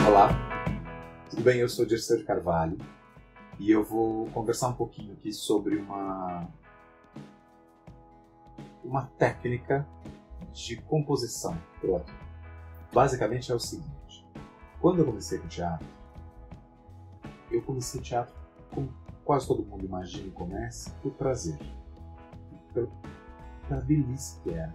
Olá, tudo bem? Eu sou Dirceu de Carvalho e eu vou conversar um pouquinho aqui sobre uma técnica de composição pro ator. Basicamente é o seguinte: quando eu comecei com teatro, como quase todo mundo imagina e começa, por prazer, pela delícia que era.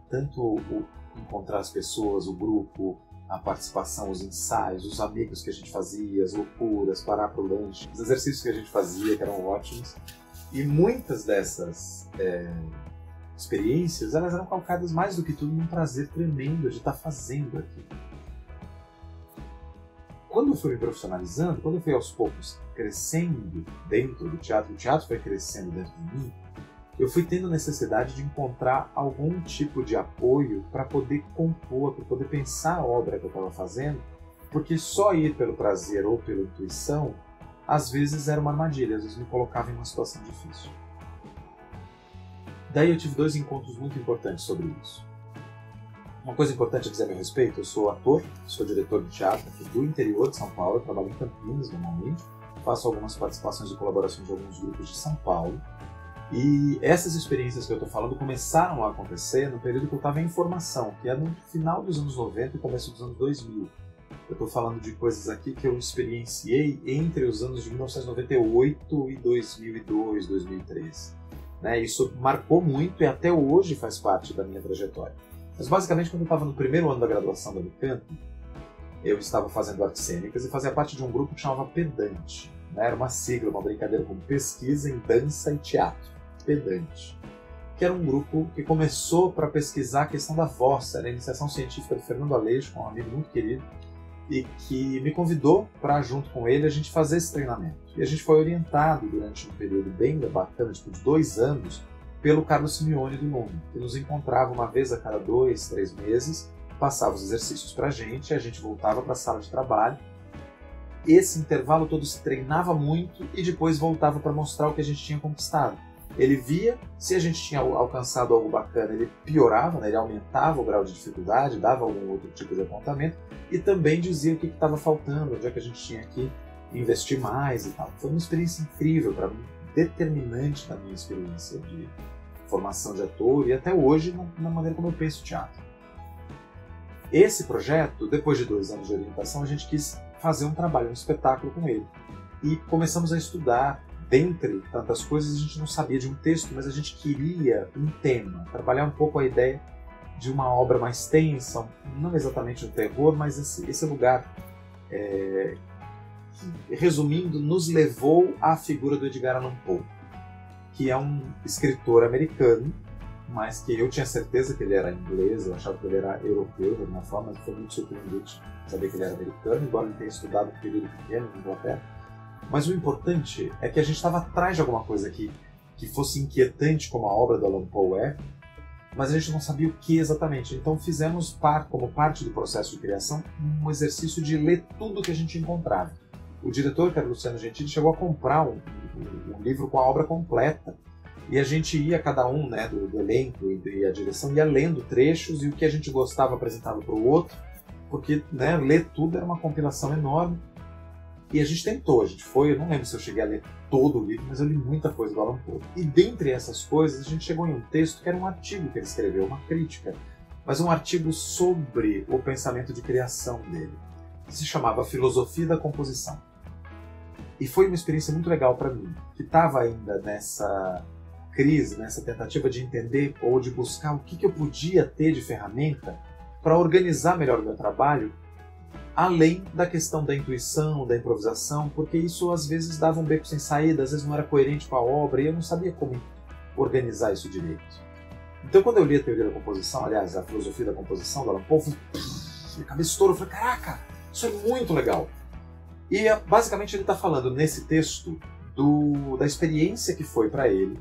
Tanto o encontrar as pessoas, o grupo, a participação, os ensaios, os amigos que a gente fazia, as loucuras, parar pro lanche, os exercícios que a gente fazia, que eram ótimos. E muitas dessas experiências, elas eram calcadas mais do que tudo num prazer tremendo de estar fazendo aquilo. Quando eu fui me profissionalizando, quando eu fui aos poucos crescendo dentro do teatro, o teatro foi crescendo dentro de mim, eu fui tendo necessidade de encontrar algum tipo de apoio para poder compor, para poder pensar a obra que eu estava fazendo, porque só ir pelo prazer ou pela intuição, às vezes era uma armadilha, às vezes me colocava em uma situação difícil. Daí eu tive dois encontros muito importantes sobre isso. Uma coisa importante a dizer a meu respeito: eu sou ator, sou diretor de teatro aqui do interior de São Paulo, eu trabalho em Campinas normalmente, faço algumas participações e colaborações de alguns grupos de São Paulo. E essas experiências que eu estou falando começaram a acontecer no período que eu estava em formação, que é no final dos anos 90 e começo dos anos 2000. Eu estou falando de coisas aqui que eu experienciei entre os anos de 1998 e 2002, 2003. Isso marcou muito e até hoje faz parte da minha trajetória. Mas basicamente, quando eu estava no primeiro ano da graduação da Unicamp, eu estava fazendo artes cênicas e fazia parte de um grupo que chamava Pedante. Era uma sigla, uma brincadeira com pesquisa em dança e teatro. Pedante, que era um grupo que começou para pesquisar a questão da voz. Era a iniciação científica do Fernando Aleixo, um amigo muito querido, e que me convidou para, junto com ele, a gente fazer esse treinamento. E a gente foi orientado durante um período bem bacana, de 2 anos, pelo Carlos Simeone do Lume, que nos encontrava uma vez a cada 2, 3 meses, passava os exercícios para a gente voltava para a sala de trabalho. Esse intervalo todo se treinava muito e depois voltava para mostrar o que a gente tinha conquistado. Ele via se a gente tinha alcançado algo bacana, ele piorava, ele aumentava o grau de dificuldade, dava algum outro tipo de apontamento e também dizia o que estava faltando, onde é que a gente tinha que investir mais e tal. Foi uma experiência incrível para mim, determinante na minha experiência de formação de ator e até hoje na maneira como eu penso o teatro. Esse projeto, depois de 2 anos de orientação, a gente quis fazer um trabalho, um espetáculo com ele. E começamos a estudar. Dentre tantas coisas, a gente não sabia de um texto, mas a gente queria um tema, trabalhar um pouco a ideia de uma obra mais tensa, não exatamente um terror, mas esse lugar, que, resumindo, nos levou à figura do Edgar Allan Poe, que é um escritor americano, mas que eu tinha certeza que ele era inglês, eu achava que ele era europeu de alguma forma, mas foi muito surpreendente saber que ele era americano, embora ele tenha estudado um período pequeno na Inglaterra. Mas o importante é que a gente estava atrás de alguma coisa que fosse inquietante, como a obra do Allan Poe é, mas a gente não sabia o que exatamente. Então fizemos, como parte do processo de criação, um exercício de ler tudo que a gente encontrava. O diretor, que era Luciano Gentili, chegou a comprar um livro com a obra completa. E a gente ia, cada um do elenco e a direção, ia lendo trechos e o que a gente gostava apresentava para o outro, porque ler tudo era uma compilação enorme. E a gente tentou, eu não lembro se eu cheguei a ler todo o livro, mas eu li muita coisa do Allan Poe. E dentre essas coisas, a gente chegou em um texto que era um artigo que ele escreveu, uma crítica, mas um artigo sobre o pensamento de criação dele, que se chamava Filosofia da Composição. E foi uma experiência muito legal para mim, que estava ainda nessa crise, nessa tentativa de entender ou de buscar o que eu podia ter de ferramenta para organizar melhor o meu trabalho, além da questão da intuição, da improvisação, porque isso às vezes dava um beco sem saída, às vezes não era coerente com a obra e eu não sabia como organizar isso direito. Então, quando eu li a teoria da composição, aliás, a filosofia da composição do Allan Poe, minha cabeça estourou, eu falei, caraca, isso é muito legal. E basicamente ele está falando nesse texto da experiência que foi para ele.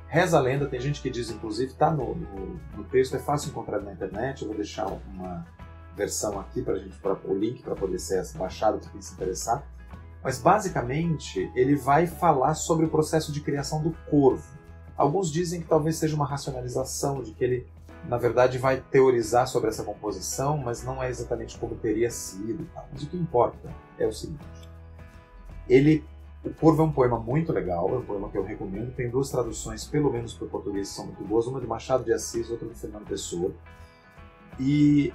Reza a lenda, tem gente que diz, inclusive, está no texto, é fácil encontrar na internet, eu vou deixar uma versão aqui o link para poder ser baixado para quem se interessar. Mas basicamente ele vai falar sobre o processo de criação do corvo. Alguns dizem que talvez seja uma racionalização de que ele na verdade, vai teorizar sobre essa composição, mas não é exatamente como teria sido e tal. Mas o que importa é o seguinte. O Corvo é um poema muito legal, é um poema que eu recomendo. Tem 2 traduções, pelo menos para o português, que são muito boas. Uma de Machado de Assis, outra de Fernando Pessoa. E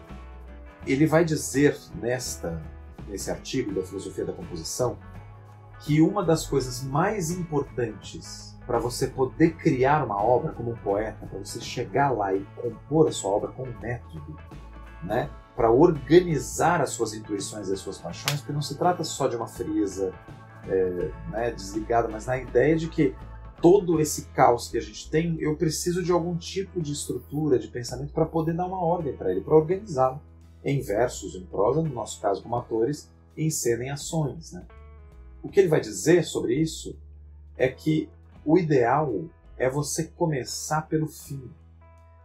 ele vai dizer nesse artigo da Filosofia da Composição que uma das coisas mais importantes para você poder criar uma obra como um poeta, para você chegar lá e compor a sua obra com um método, né? Para organizar as suas intuições e as suas paixões, porque não se trata só de uma frieza desligada, mas na ideia de que todo esse caos que a gente tem, eu preciso de algum tipo de estrutura, de pensamento para poder dar uma ordem para ele, para organizá-lo em versos, em prosa, no nosso caso como atores, em cena, em ações, né? O que ele vai dizer sobre isso é que o ideal é você começar pelo fim.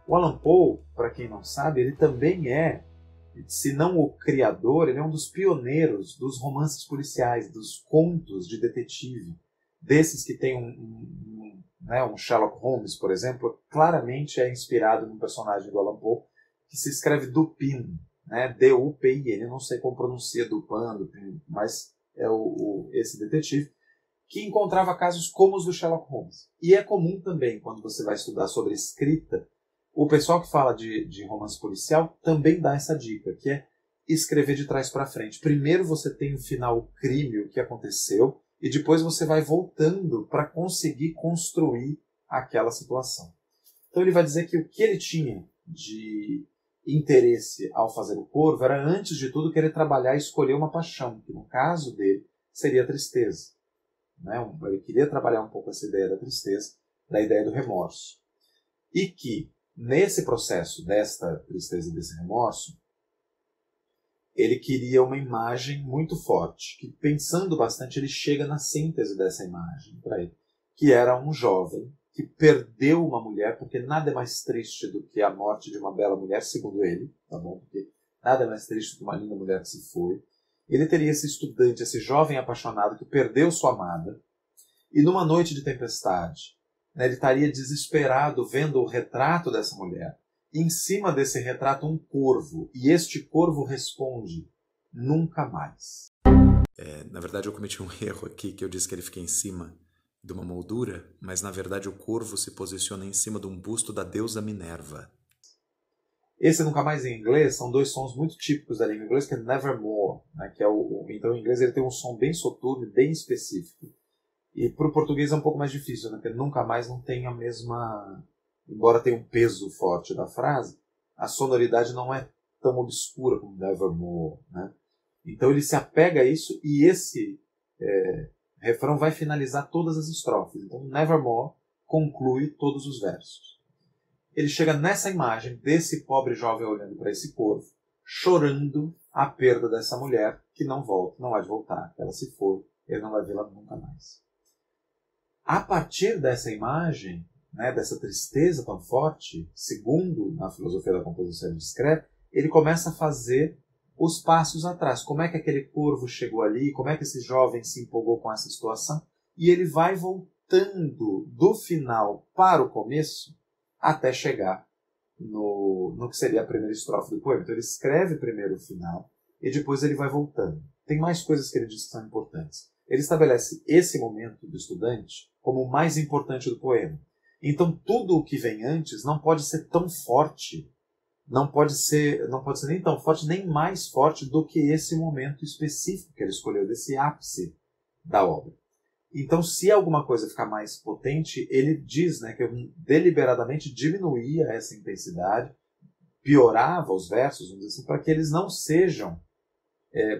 O Allan Poe, para quem não sabe, ele também é, se não o criador, ele é um dos pioneiros dos romances policiais, dos contos de detetive, desses que tem um Sherlock Holmes, por exemplo, claramente é inspirado num personagem do Allan Poe que se escreve Dupin, né? D-U-P-I-N, eu não sei como pronuncia Dupin, mas é esse detetive que encontrava casos como os do Sherlock Holmes. E é comum também, quando você vai estudar sobre escrita, o pessoal que fala de romance policial também dá essa dica, que é escrever de trás para frente. Primeiro você tem o final, o crime, o que aconteceu, e depois você vai voltando para conseguir construir aquela situação. Então ele vai dizer que o que ele tinha de interesse ao fazer o Corvo era, antes de tudo, querer trabalhar e escolher uma paixão, que no caso dele seria a tristeza. Né? Ele queria trabalhar um pouco essa ideia da tristeza, da ideia do remorso. E que, nesse processo desta tristeza e desse remorso, ele queria uma imagem muito forte, que, pensando bastante, ele chega na síntese dessa imagem para ele, que era um jovem que perdeu uma mulher, porque nada é mais triste do que a morte de uma bela mulher, segundo ele, tá bom? Porque nada é mais triste do que uma linda mulher que se foi. Ele teria esse estudante, esse jovem apaixonado que perdeu sua amada, e numa noite de tempestade, né, ele estaria desesperado vendo o retrato dessa mulher. E em cima desse retrato um corvo, e este corvo responde: nunca mais. Na verdade, eu cometi um erro aqui, que eu disse que ele fica em cima de uma moldura, mas na verdade o corvo se posiciona em cima de um busto da deusa Minerva. Esse nunca mais em inglês são 2 sons muito típicos da língua inglesa, que é nevermore, né, que é então em inglês ele tem um som bem soturno e bem específico. E para o português é um pouco mais difícil, né, porque nunca mais não tem a mesma... Embora tenha um peso forte da frase, a sonoridade não é tão obscura como nevermore, né? Então ele se apega a isso, e esse refrão vai finalizar todas as estrofes. Então nevermore conclui todos os versos. Ele chega nessa imagem desse pobre jovem olhando para esse corvo, chorando a perda dessa mulher, que não volta, não há de voltar, que ela se foi, ele não vai vê-la nunca mais. A partir dessa imagem, né, dessa tristeza tão forte, segundo na filosofia da composição ele descreve, ele começa a fazer os passos atrás. Como é que aquele corvo chegou ali, como é que esse jovem se empolgou com essa situação, e ele vai voltando do final para o começo até chegar no que seria a primeira estrofe do poema. Então ele escreve primeiro o final e depois ele vai voltando. Tem mais coisas que ele diz que são importantes. Ele estabelece esse momento do estudante como o mais importante do poema. Então tudo o que vem antes não pode ser tão forte, não pode ser nem tão forte, nem mais forte do que esse momento específico que ele escolheu, desse ápice da obra. Então, se alguma coisa ficar mais potente, ele diz, né, que eu deliberadamente diminuía essa intensidade, piorava os versos, vamos dizer assim, para que eles não sejam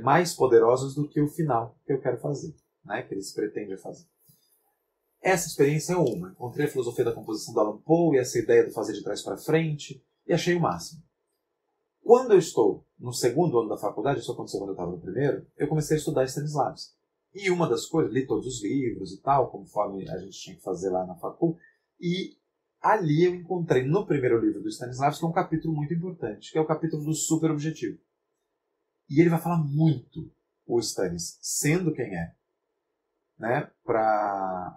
mais poderosos do que o final que eu quero fazer, né, que eles pretendem fazer. Essa experiência é uma. Encontrei a filosofia da composição do Allan Poe e essa ideia de fazer de trás para frente, e achei o máximo. Quando eu estou no segundo ano da faculdade, isso aconteceu quando eu estava no primeiro, eu comecei a estudar Stanislavski. E uma das coisas, li todos os livros e tal, conforme a gente tinha que fazer lá na facul, e ali eu encontrei no primeiro livro do Stanislavski um capítulo muito importante, que é o capítulo do superobjetivo. E ele vai falar muito, o Stanis, sendo quem é, né?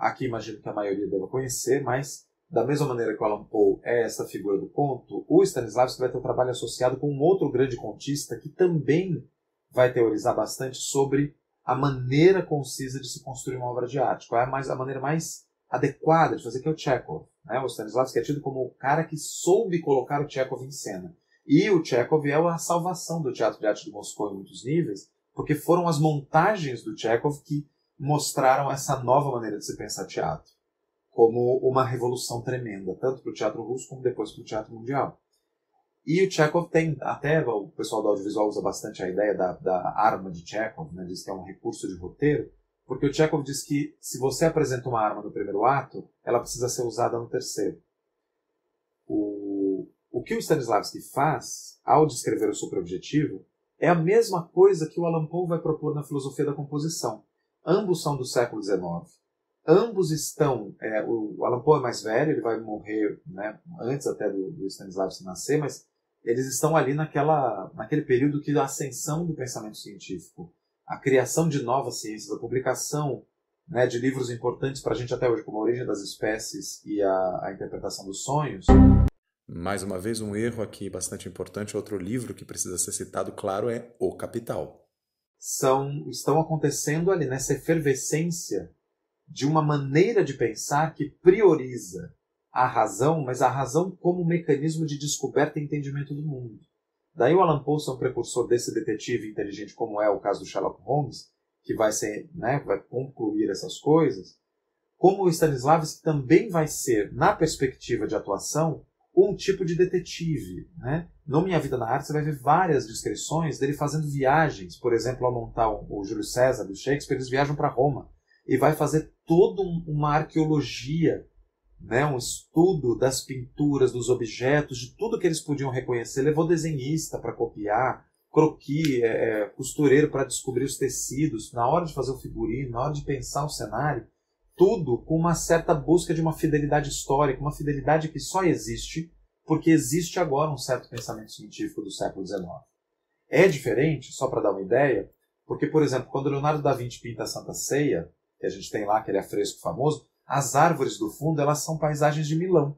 Aqui imagino que a maioria deva conhecer, mas da mesma maneira que o Allan Poe é essa figura do conto, o Stanislavski vai ter um trabalho associado com um outro grande contista que também vai teorizar bastante sobre a maneira concisa de se construir uma obra de arte, qual é a maneira mais adequada de fazer, que é o Chekhov. Né? O Stanislavski é tido como o cara que soube colocar o Chekhov em cena. E o Chekhov é a salvação do Teatro de Arte de Moscou em muitos níveis, porque foram as montagens do Chekhov que mostraram essa nova maneira de se pensar teatro, como uma revolução tremenda, tanto para o teatro russo como depois para o teatro mundial. E o Chekhov tem, até o pessoal do audiovisual usa bastante a ideia da arma de Chekhov, né? Diz que é um recurso de roteiro, porque o Chekhov diz que se você apresenta uma arma no primeiro ato, ela precisa ser usada no terceiro. O que o Stanislavski faz, ao descrever o superobjetivo, é a mesma coisa que o Allan Poe vai propor na filosofia da composição. Ambos são do século XIX. Ambos estão... o Allan Poe é mais velho, ele vai morrer, né, antes até do Stanislavski nascer, mas eles estão ali naquele período que a ascensão do pensamento científico, a criação de novas ciências, a publicação, né, de livros importantes para a gente até hoje, como A Origem das Espécies e a Interpretação dos Sonhos. Mais uma vez, um erro aqui bastante importante. Outro livro que precisa ser citado, claro, é O Capital. Estão acontecendo ali nessa efervescência de uma maneira de pensar que prioriza a razão, mas a razão como mecanismo de descoberta e entendimento do mundo. Daí o Allan Poe é um precursor desse detetive inteligente, como é o caso do Sherlock Holmes, que vai ser, né, vai concluir essas coisas, como o Stanislavski também vai ser, na perspectiva de atuação, um tipo de detetive. Né? No Minha Vida na Arte você vai ver várias descrições dele fazendo viagens, por exemplo, ao montar o Júlio César do Shakespeare, eles viajam para Roma e vai fazer toda uma arqueologia, né? Um estudo das pinturas, dos objetos, de tudo que eles podiam reconhecer. Levou desenhista para copiar, croquis, costureiro para descobrir os tecidos, na hora de fazer o figurino, na hora de pensar o cenário, tudo com uma certa busca de uma fidelidade histórica, uma fidelidade que só existe porque existe agora um certo pensamento científico do século XIX. É diferente, só para dar uma ideia, porque, por exemplo, quando Leonardo da Vinci pinta a Santa Ceia, que a gente tem lá aquele afresco famoso, as árvores do fundo elas são paisagens de Milão.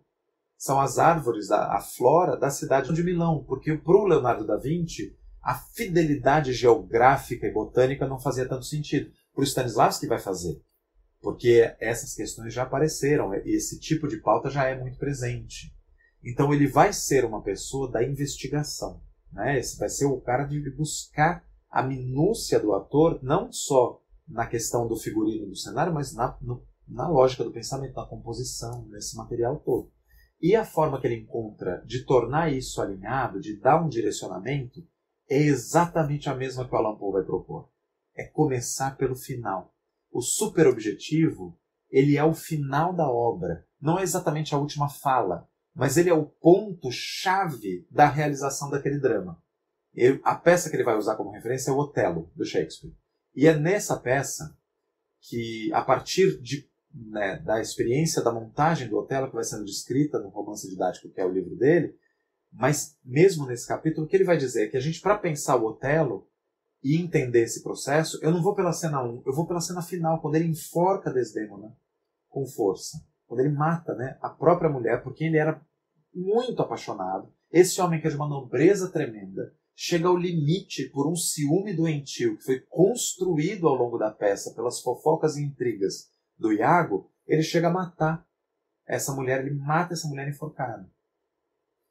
São as árvores, a flora da cidade de Milão, porque para o Leonardo da Vinci a fidelidade geográfica e botânica não fazia tanto sentido. Para o Stanislavski vai fazer, porque essas questões já apareceram, e esse tipo de pauta já é muito presente. Então ele vai ser uma pessoa da investigação. Né? Esse vai ser o cara de buscar a minúcia do ator, não só na questão do figurino e do cenário, mas na lógica do pensamento, na composição, nesse material todo. E a forma que ele encontra de tornar isso alinhado, de dar um direcionamento, é exatamente a mesma que o Allan Poe vai propor. É começar pelo final. O superobjetivo, ele é o final da obra. Não é exatamente a última fala, mas ele é o ponto-chave da realização daquele drama. A peça que ele vai usar como referência é o Otelo, do Shakespeare. E é nessa peça que, a partir da experiência da montagem do Otelo, que vai sendo descrita no Romance Didático, que é o livro dele, mas mesmo nesse capítulo, o que ele vai dizer é que a gente, para pensar o Otelo e entender esse processo, eu não vou pela cena 1, eu vou pela cena final, quando ele enforca Desdémona com força. Quando ele mata, né, a própria mulher, porque ele era muito apaixonado. Esse homem que é de uma nobreza tremenda, chega ao limite por um ciúme doentio que foi construído ao longo da peça pelas fofocas e intrigas do Iago, ele chega a matar essa mulher, ele mata essa mulher enforcada.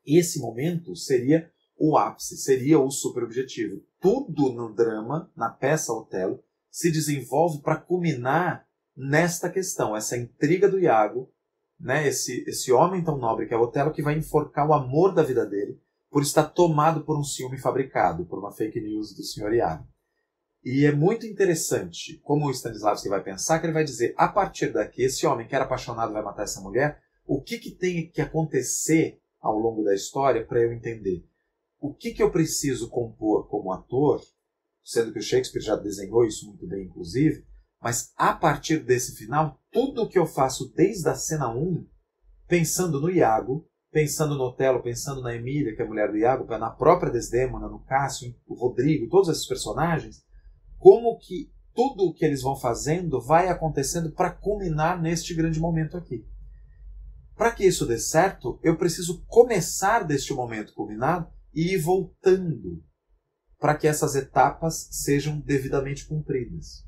Esse momento seria o ápice, seria o superobjetivo. Tudo no drama, na peça Otelo, se desenvolve para culminar nesta questão, essa intriga do Iago, né, esse homem tão nobre que é Otelo, que vai enforcar o amor da vida dele por estar tomado por um ciúme fabricado, por uma fake news do Sr. Iago. E é muito interessante como o Stanislavski vai pensar, que ele vai dizer, a partir daqui, esse homem que era apaixonado vai matar essa mulher, o que tem que acontecer ao longo da história para eu entender? O que eu preciso compor como ator, sendo que o Shakespeare já desenhou isso muito bem, inclusive, mas a partir desse final, tudo o que eu faço desde a cena 1, pensando no Iago, pensando no Otelo, pensando na Emília, que é a mulher do Iago, na própria Desdémona, no Cássio, o Rodrigo, todos esses personagens, como que tudo o que eles vão fazendo vai acontecendo para culminar neste grande momento aqui. Para que isso dê certo, eu preciso começar deste momento culminado e ir voltando para que essas etapas sejam devidamente cumpridas.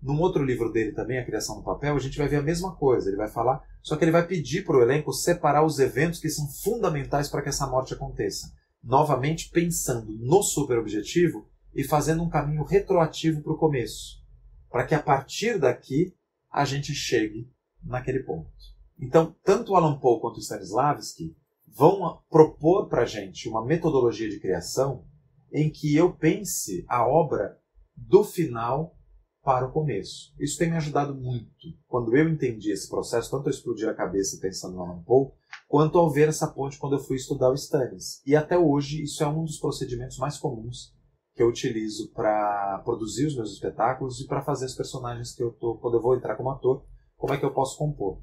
Num outro livro dele também, A Criação no Papel, a gente vai ver a mesma coisa. Ele vai falar, só que ele vai pedir para o elenco separar os eventos que são fundamentais para que essa morte aconteça. Novamente pensando no superobjetivo e fazendo um caminho retroativo para o começo, para que a partir daqui a gente chegue naquele ponto. Então, tanto o Alan Poe quanto o Stanislavski vão propor para a gente uma metodologia de criação em que eu pense a obra do final para o começo. Isso tem me ajudado muito. Quando eu entendi esse processo, tanto eu explodir a cabeça pensando no Alan Poe, quanto ao ver essa ponte quando eu fui estudar o Stanis. E até hoje, isso é um dos procedimentos mais comuns que eu utilizo para produzir os meus espetáculos e para fazer os personagens que eu tô, quando eu vou entrar como ator, como é que eu posso compor.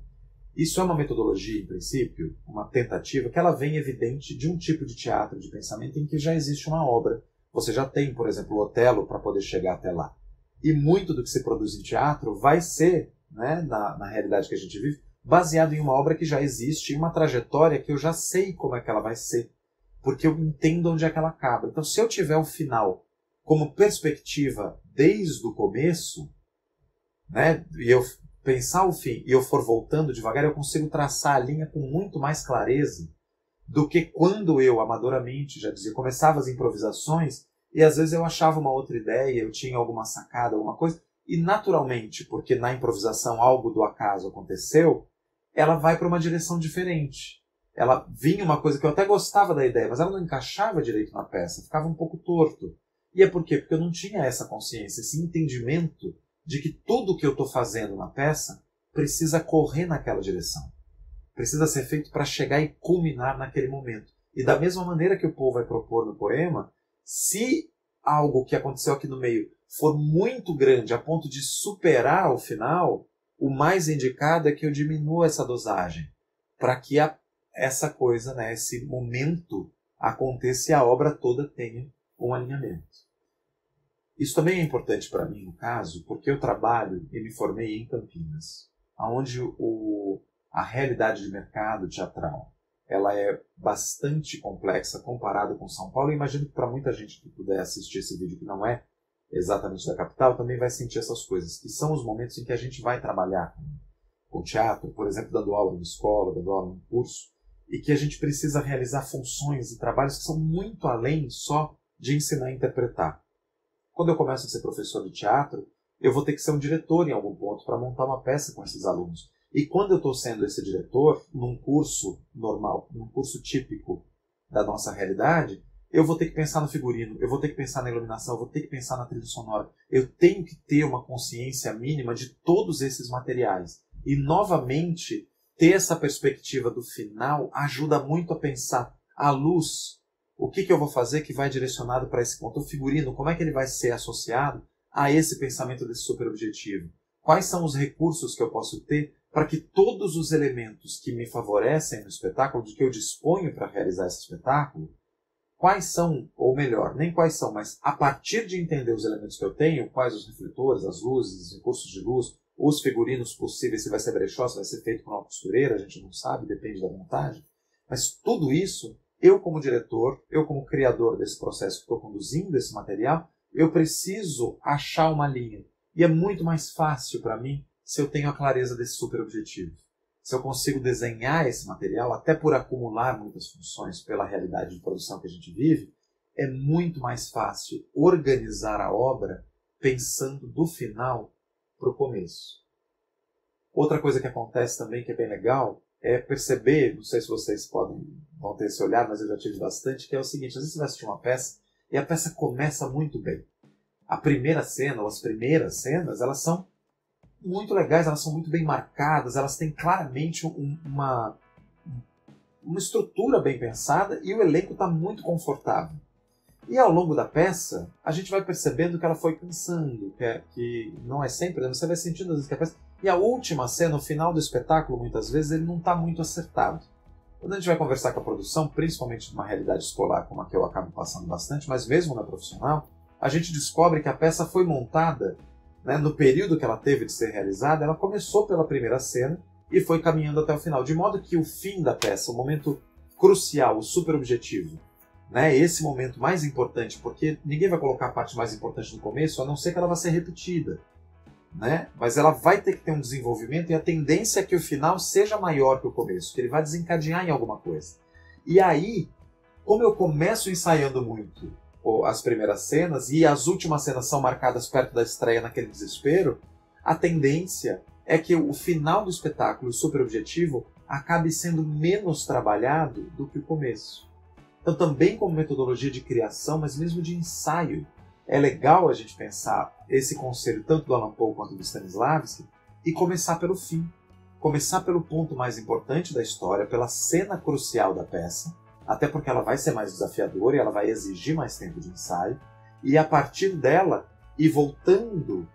Isso é uma metodologia, em princípio, uma tentativa que ela vem evidente de um tipo de teatro de pensamento em que já existe uma obra. Você já tem, por exemplo, o Otelo para poder chegar até lá. E muito do que se produz em teatro vai ser, né, na realidade que a gente vive, baseado em uma obra que já existe, em uma trajetória que eu já sei como é que ela vai ser, porque eu entendo onde é que ela acaba. Então, se eu tiver o final como perspectiva desde o começo, né, e eu pensar o fim e eu for voltando devagar, eu consigo traçar a linha com muito mais clareza do que quando eu, amadoramente, já dizia, começava as improvisações e às vezes eu achava uma outra ideia, eu tinha alguma sacada, alguma coisa, e naturalmente, porque na improvisação algo do acaso aconteceu, ela vai para uma direção diferente. Ela vinha uma coisa que eu até gostava da ideia, mas ela não encaixava direito na peça, ficava um pouco torto. E é por quê? Porque eu não tinha essa consciência, esse entendimento de que tudo que eu estou fazendo na peça precisa correr naquela direção. Precisa ser feito para chegar e culminar naquele momento. E da mesma maneira que o Poe vai propor no poema, se algo que aconteceu aqui no meio for muito grande a ponto de superar o final, o mais indicado é que eu diminua essa dosagem, para que essa coisa, né, esse momento aconteça e a obra toda tenha um alinhamento. Isso também é importante para mim, no caso, porque eu trabalho e me formei em Campinas, onde a realidade de mercado teatral ela é bastante complexa comparada com São Paulo. Eu imagino que para muita gente que puder assistir esse vídeo que não é exatamente da capital, também vai sentir essas coisas, que são os momentos em que a gente vai trabalhar com teatro, por exemplo, dando aula em escola, dando aula em curso, e que a gente precisa realizar funções e trabalhos que são muito além só de ensinar a interpretar. Quando eu começo a ser professor de teatro, eu vou ter que ser um diretor em algum ponto para montar uma peça com esses alunos. E quando eu estou sendo esse diretor, num curso normal, num curso típico da nossa realidade, eu vou ter que pensar no figurino, eu vou ter que pensar na iluminação, eu vou ter que pensar na trilha sonora. Eu tenho que ter uma consciência mínima de todos esses materiais. E, novamente, ter essa perspectiva do final ajuda muito a pensar a luz. O que eu vou fazer que vai direcionado para esse ponto? O figurino, como é que ele vai ser associado a esse pensamento desse superobjetivo? Quais são os recursos que eu posso ter para que todos os elementos que me favorecem no espetáculo, de que eu disponho para realizar esse espetáculo, quais são, ou melhor, nem quais são, mas a partir de entender os elementos que eu tenho, quais os refletores, as luzes, os recursos de luz, os figurinos possíveis, se vai ser brechó, se vai ser feito com uma costureira, a gente não sabe, depende da montagem. Mas tudo isso, eu como diretor, eu como criador desse processo que estou conduzindo esse material, eu preciso achar uma linha. E é muito mais fácil para mim se eu tenho a clareza desse superobjetivo. Se eu consigo desenhar esse material, até por acumular muitas funções pela realidade de produção que a gente vive, é muito mais fácil organizar a obra pensando do final para o começo. Outra coisa que acontece também, que é bem legal, é perceber, não sei se vocês vão ter esse olhar, mas eu já tive bastante, que é o seguinte: às vezes você vai assistir uma peça e a peça começa muito bem. A primeira cena, ou as primeiras cenas, elas são muito legais, elas são muito bem marcadas, elas têm claramente uma estrutura bem pensada e o elenco está muito confortável. E ao longo da peça, a gente vai percebendo que ela foi cansando, que não é sempre, você vai sentindo às vezes que a peça... E a última cena, o final do espetáculo, muitas vezes, ele não está muito acertado. Quando a gente vai conversar com a produção, principalmente numa realidade escolar como a que eu acabo passando bastante, mas mesmo na profissional, a gente descobre que a peça foi montada, né, no período que ela teve de ser realizada. Ela começou pela primeira cena e foi caminhando até o final. De modo que o fim da peça, o momento crucial, o super objetivo, né, esse momento mais importante, porque ninguém vai colocar a parte mais importante no começo, a não ser que ela vá ser repetida. Né? Mas ela vai ter que ter um desenvolvimento e a tendência é que o final seja maior que o começo, que ele vai desencadear em alguma coisa. E aí, como eu começo ensaiando muito as primeiras cenas e as últimas cenas são marcadas perto da estreia naquele desespero, a tendência é que o final do espetáculo, o super objetivo, acabe sendo menos trabalhado do que o começo. Então também como metodologia de criação, mas mesmo de ensaio, é legal a gente pensar esse conselho tanto do Allan Poe quanto do Stanislavski e começar pelo fim. Começar pelo ponto mais importante da história, pela cena crucial da peça, até porque ela vai ser mais desafiadora e ela vai exigir mais tempo de ensaio, e a partir dela, ir voltando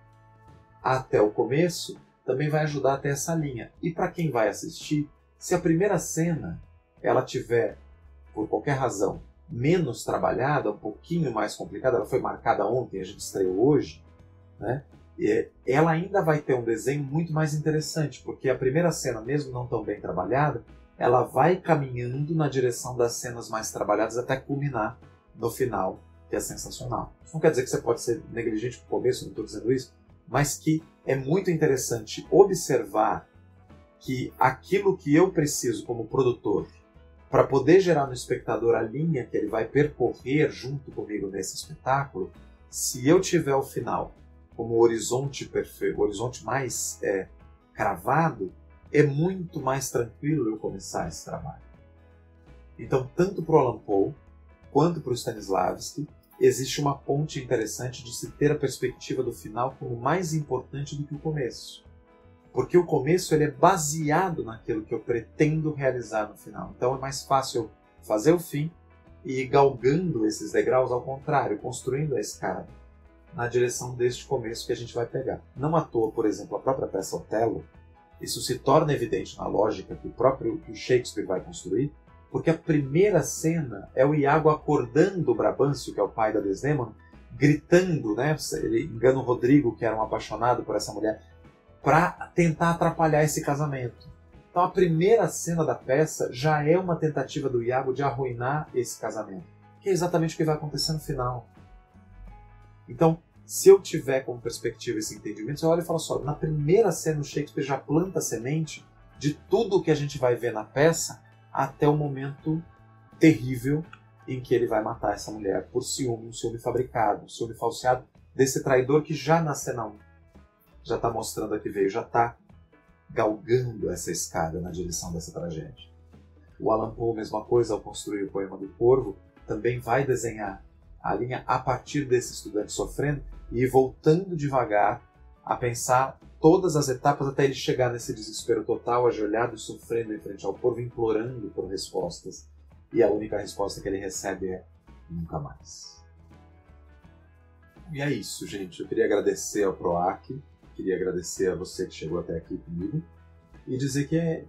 até o começo, também vai ajudar até essa linha. E para quem vai assistir, se a primeira cena ela tiver, por qualquer razão, menos trabalhada, um pouquinho mais complicada, ela foi marcada ontem, a gente estreou hoje, né? E ela ainda vai ter um desenho muito mais interessante, porque a primeira cena, mesmo não tão bem trabalhada, ela vai caminhando na direção das cenas mais trabalhadas até culminar no final, que é sensacional. Isso não quer dizer que você pode ser negligente no começo, não estou dizendo isso, mas que é muito interessante observar que aquilo que eu preciso como produtor para poder gerar no espectador a linha que ele vai percorrer junto comigo nesse espetáculo, se eu tiver o final como horizonte perfeito, o horizonte mais cravado, é muito mais tranquilo eu começar esse trabalho. Então, tanto para o Allan Poe quanto para o Stanislavski, existe uma ponte interessante de se ter a perspectiva do final como mais importante do que o começo. Porque o começo ele é baseado naquilo que eu pretendo realizar no final. Então é mais fácil fazer o fim e ir galgando esses degraus ao contrário, construindo a escada na direção deste começo que a gente vai pegar. Não à toa, por exemplo, a própria peça Otelo, isso se torna evidente na lógica que o Shakespeare vai construir, porque a primeira cena é o Iago acordando o Brabâncio, que é o pai da Desdémona, gritando, né? Ele engana o Rodrigo, que era um apaixonado por essa mulher, para tentar atrapalhar esse casamento. Então a primeira cena da peça já é uma tentativa do Iago de arruinar esse casamento, que é exatamente o que vai acontecer no final. Então, se eu tiver como perspectiva esse entendimento, você olha e fala só, na primeira cena o Shakespeare já planta a semente de tudo o que a gente vai ver na peça até o momento terrível em que ele vai matar essa mulher por ciúme, um ciúme fabricado, um ciúme falseado desse traidor que já na cena 1 já está mostrando a que veio, já está galgando essa escada na direção dessa tragédia. O Allan Poe, mesma coisa, ao construir o Poema do Corvo, também vai desenhar a linha a partir desse estudante sofrendo e ir voltando devagar a pensar todas as etapas até ele chegar nesse desespero total, ajoelhado e sofrendo em frente ao corvo, implorando por respostas. E a única resposta que ele recebe é nunca mais. E é isso, gente. Eu queria agradecer ao PROAC, queria agradecer a você que chegou até aqui comigo e dizer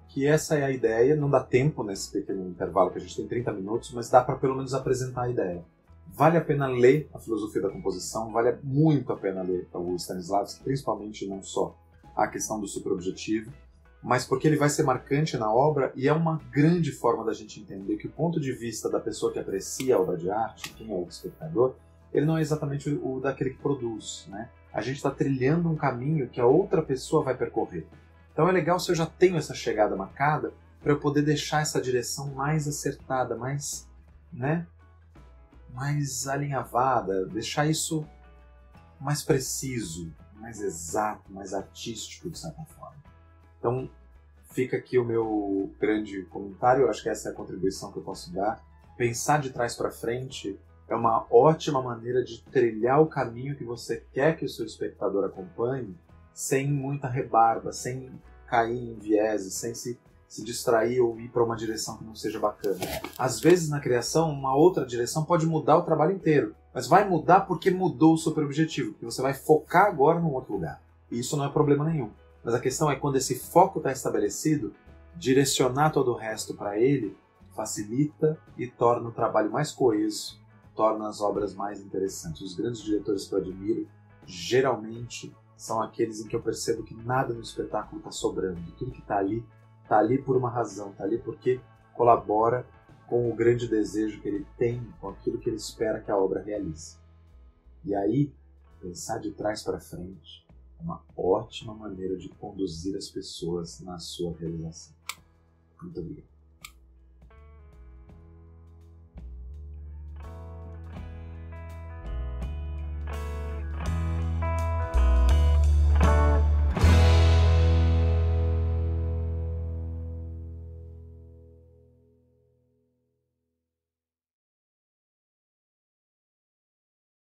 que essa é a ideia. Não dá tempo nesse pequeno intervalo, que a gente tem 30 minutos, mas dá para pelo menos apresentar a ideia. Vale a pena ler a filosofia da composição, vale muito a pena ler o Stanislavski, principalmente não só a questão do superobjetivo, mas porque ele vai ser marcante na obra e é uma grande forma da gente entender que o ponto de vista da pessoa que aprecia a obra de arte, quem é o espectador, ele não é exatamente o daquele que produz, né? A gente está trilhando um caminho que a outra pessoa vai percorrer. Então é legal se eu já tenho essa chegada marcada para eu poder deixar essa direção mais acertada, mais, né? Mais alinhavada, deixar isso mais preciso, mais exato, mais artístico, de certa forma. Então, fica aqui o meu grande comentário, eu acho que essa é a contribuição que eu posso dar. Pensar de trás para frente é uma ótima maneira de trilhar o caminho que você quer que o seu espectador acompanhe, sem muita rebarba, sem cair em vieses, sem se distrair ou ir para uma direção que não seja bacana. Às vezes, na criação, uma outra direção pode mudar o trabalho inteiro, mas vai mudar porque mudou o superobjetivo, porque você vai focar agora num outro lugar. E isso não é problema nenhum. Mas a questão é quando esse foco está estabelecido, direcionar todo o resto para ele facilita e torna o trabalho mais coeso, torna as obras mais interessantes. Os grandes diretores que eu admiro, geralmente, são aqueles em que eu percebo que nada no espetáculo está sobrando. Tudo que está ali está ali por uma razão, está ali porque colabora com o grande desejo que ele tem, com aquilo que ele espera que a obra realize. E aí, pensar de trás para frente é uma ótima maneira de conduzir as pessoas na sua realização. Muito obrigado.